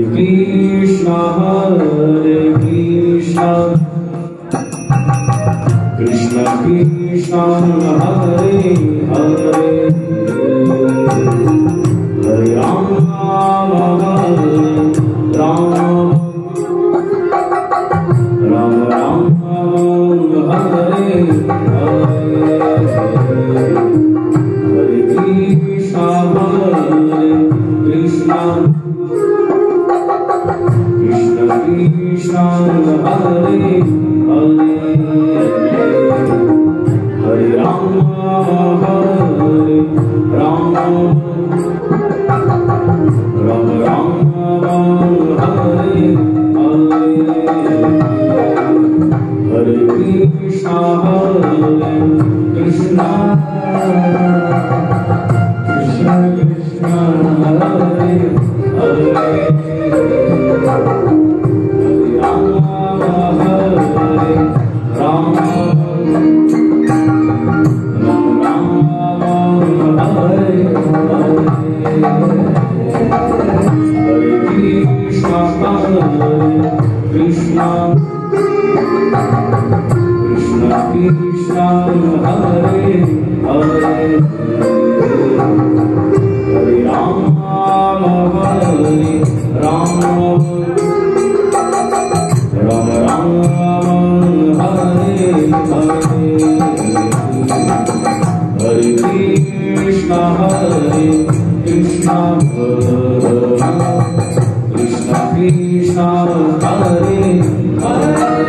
Krishna Hare Krishna Krishna Krishna Hare Hare Hare Rama Hare Rama Rama Rama Hare Hare Hare Krishna Krishna Krishna Hare Hare Hare Rama Hare Rama Rama Rama Hare Hare Hare Krishna Krishna Krishna Krishna Hare Hare Krishna Krishna Hare Hare Hare Rama Hare Rama Rama Rama Hare Hare Hare Krishna Krishna Krishna Krishna Hare Hare